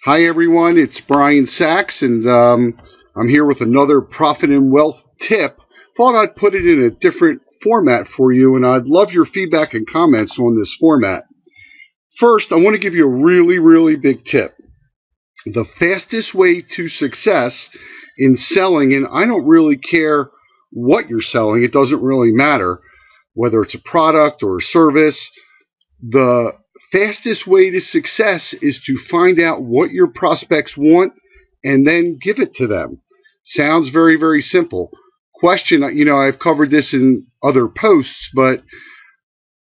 Hi everyone, it's Brian Sachs, and I'm here with another Profit and Wealth tip. Thought I'd put it in a different format for you, and I'd love your feedback and comments on this format. First, I want to give you a really big tip. The fastest way to success in selling, and I don't really care what you're selling, it doesn't really matter whether it's a product or a service. The fastest way to success is to find out what your prospects want and then give it to them. Sounds very simple. Question, I've covered this in other posts, but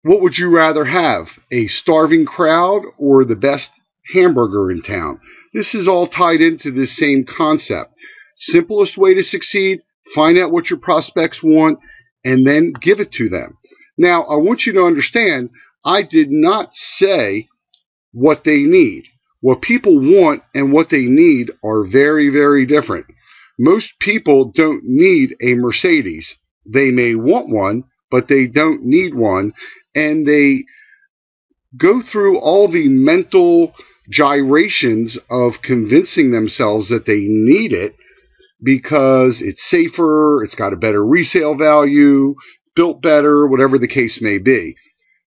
what would you rather have? A starving crowd or the best hamburger in town? This is all tied into this same concept. Simplest way to succeed, find out what your prospects want and then give it to them. Now, I want you to understand, I did not say what they need. What people want and what they need are very different. Most people don't need a Mercedes. They may want one, but they don't need one. And they go through all the mental gyrations of convincing themselves that they need it because it's safer, it's got a better resale value, built better, whatever the case may be.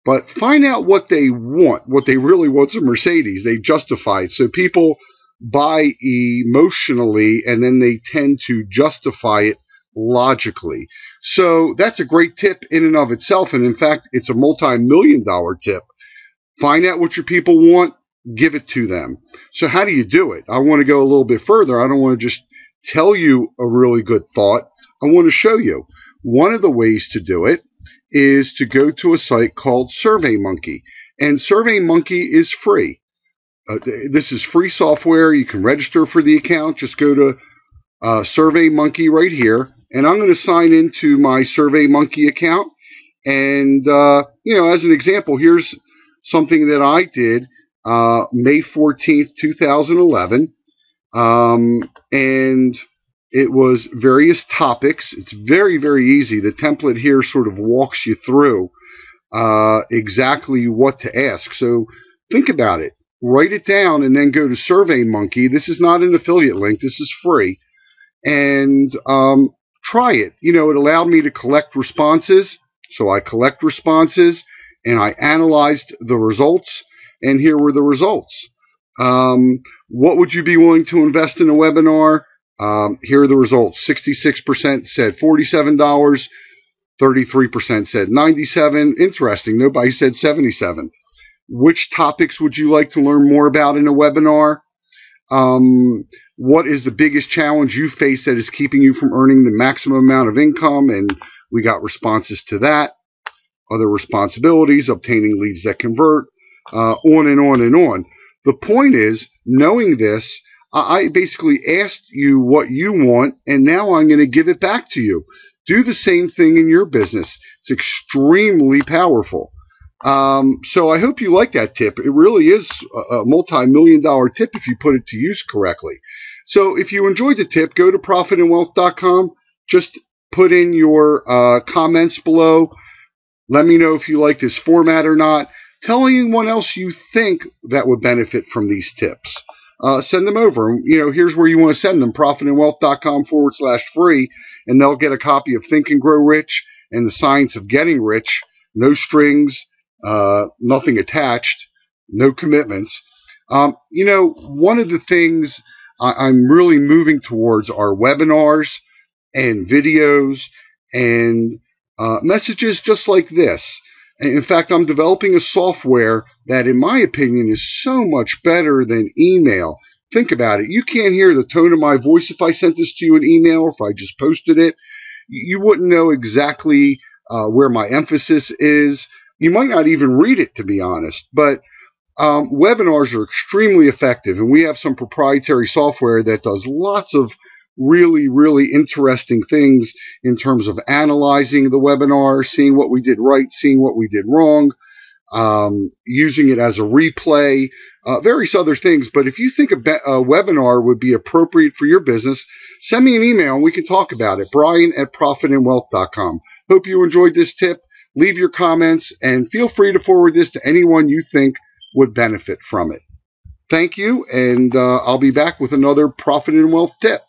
But find out what they want. What they really want is a Mercedes. They justify it. So people buy emotionally and then they tend to justify it logically. So that's a great tip in and of itself. And in fact, it's a multi-million-dollar tip. Find out what your people want, give it to them. So how do you do it? I want to go a little bit further. I don't want to just tell you a really good thought. I want to show you. One of the ways to do it is to go to a site called SurveyMonkey. And SurveyMonkey is free. This is free software. You can register for the account. Just go to SurveyMonkey right here. And I'm going to sign into my SurveyMonkey account. And, as an example, here's something that I did May 14th, 2011. And it was various topics. It's very easy. The template here sort of walks you through exactly what to ask. So think about it. Write it down and then go to SurveyMonkey. This is not an affiliate link. This is free. And try it. It allowed me to collect responses. So I collect responses and I analyzed the results. And here were the results. What would you be willing to invest in a webinar? Here are the results. 66% said $47. 33% said $97. Interesting. Nobody said $77. Which topics would you like to learn more about in a webinar? What is the biggest challenge you face that is keeping you from earning the maximum amount of income? And we got responses to that. Other responsibilities, obtaining leads that convert, on and on. The point is, knowing this, I basically asked you what you want, and now I'm going to give it back to you. Do the same thing in your business. It's extremely powerful. So I hope you like that tip. It really is a multi-million-dollar tip if you put it to use correctly. So if you enjoyed the tip, go to profitandwealth.com. Just put in your comments below. Let me know if you like this format or not. Tell anyone else you think that would benefit from these tips. Send them over. Here's where you want to send them, profitandwealth.com/free, and they'll get a copy of Think and Grow Rich and the Science of Getting Rich. No strings, nothing attached, no commitments. One of the things I'm really moving towards are webinars and videos and messages just like this. In fact, I'm developing a software that, in my opinion, is so much better than email. Think about it. You can't hear the tone of my voice if I sent this to you in email or if I just posted it. You wouldn't know exactly where my emphasis is. You might not even read it, to be honest. But webinars are extremely effective, and we have some proprietary software that does lots of really interesting things in terms of analyzing the webinar, seeing what we did right, seeing what we did wrong, using it as a replay, various other things. But if you think a webinar would be appropriate for your business, send me an email and we can talk about it. Brian@profitandwealth.com. Hope you enjoyed this tip. Leave your comments and feel free to forward this to anyone you think would benefit from it. Thank you, and I'll be back with another Profit and Wealth tip.